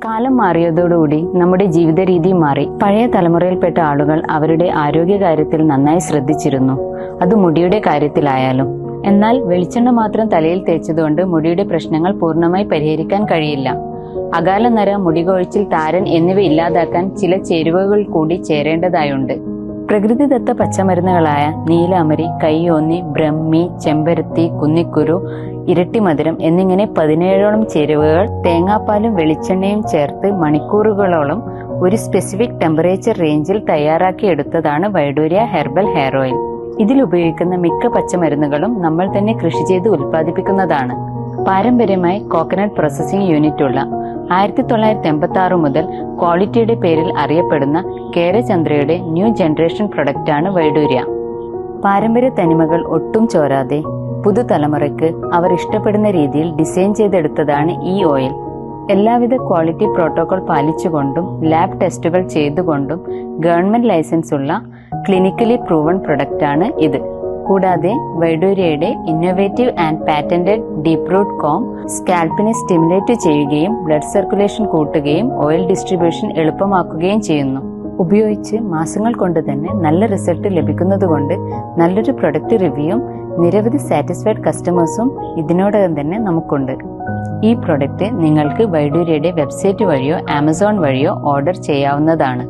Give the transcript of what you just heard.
കാലം മാറിയതോടുകൂടി നമ്മുടെ ജീവിത രീതി മാറി. പഴയ തലമുറയിൽപ്പെട്ട ആളുകൾ അവരുടെ ആരോഗ്യകാര്യത്തിൽ നന്നായി ശ്രദ്ധിച്ചിരുന്നു. അത് മുടിയുടെ കാര്യത്തിലായാലും. എന്നാൽ വെളിച്ചെണ്ണ മാത്രം തലയിൽ തേച്ചതുകൊണ്ട് മുടിയുടെ പ്രശ്നങ്ങൾ പൂർണ്ണമായി പരിഹരിക്കാൻ കഴിയില്ല. അകാലനര, മുടികൊഴിച്ചിൽ, താരൻ എന്നിവ ഇല്ലാതാക്കാൻ ചില ചേരുവകൾ കൂടി ചേരേണ്ടതായുണ്ട്. പ്രകൃതിദത്ത പച്ചമരുന്നുകളായ നീലാമരി, കയ്യോന്നി, ബ്രഹ്മി, ചെമ്പരത്തി, കുന്നിക്കുരു, ഇരട്ടിമധുരം എന്നിങ്ങനെ 17ഓളം ചേരുവകൾ തേങ്ങാപ്പാലും വെളിച്ചെണ്ണയും ചേർത്ത് മണിക്കൂറുകളോളം ഒരു സ്പെസിഫിക് ടെമ്പറേച്ചർ റേഞ്ചിൽ തയ്യാറാക്കിയെടുത്തതാണ് വൈഡൂര്യ ഹെർബൽ ഹെയർ ഓയിൽ. ഇതിൽ ഉപയോഗിക്കുന്ന മിക്ക പച്ചമരുന്നുകളും നമ്മൾ തന്നെ കൃഷി ചെയ്ത് ഉൽപ്പാദിപ്പിക്കുന്നതാണ്. പാരമ്പര്യമായി കോക്കനട്ട് പ്രോസസ്സിംഗ് യൂണിറ്റുള്ള 1986 മുതൽ ക്വാളിറ്റിയുടെ പേരിൽ അറിയപ്പെടുന്ന കേരചന്ദ്രയുടെ ന്യൂ ജനറേഷൻ പ്രൊഡക്റ്റാണ് വൈഡൂര്യ. പാരമ്പര്യ തനിമകൾ ഒട്ടും ചോരാതെ പുതുതലമുറയ്ക്ക് അവർ ഇഷ്ടപ്പെടുന്ന രീതിയിൽ ഡിസൈൻ ചെയ്തെടുത്തതാണ് ഈ ഓയിൽ. എല്ലാവിധ ക്വാളിറ്റി പ്രോട്ടോകോൾ പാലിച്ചുകൊണ്ടും ലാബ് ടെസ്റ്റുകൾ ചെയ്തുകൊണ്ടും ഗവൺമെന്റ് ലൈസൻസ് ഉള്ള ക്ലിനിക്കലി പ്രൂവൺ പ്രൊഡക്റ്റാണ് ഇത്. കൂടാതെ വൈഡൂര്യയുടെ innovative and patented deep root comb സ്കാൽപ്പിനെ സ്റ്റിമുലേറ്റ് ചെയ്യുകയും ബ്ലഡ് സർക്കുലേഷൻ കൂട്ടുകയും ഓയിൽ ഡിസ്ട്രിബ്യൂഷൻ എളുപ്പമാക്കുകയും ചെയ്യുന്നു. ഉപയോഗിച്ച് മാസങ്ങൾ കൊണ്ട് തന്നെ നല്ല റിസൾട്ട് ലഭിക്കുന്നതുകൊണ്ട് നല്ലൊരു പ്രൊഡക്റ്റ് റിവ്യൂയും നിരവധി സാറ്റിസ്ഫൈഡ് കസ്റ്റമേഴ്സും ഇതിനോടകം തന്നെ നമുക്കുണ്ട്. ഈ പ്രൊഡക്റ്റ് നിങ്ങൾക്ക് വൈഡൂര്യയുടെ വെബ്സൈറ്റ് വഴിയോ ആമസോൺ വഴിയോ ഓർഡർ ചെയ്യാവുന്നതാണ്.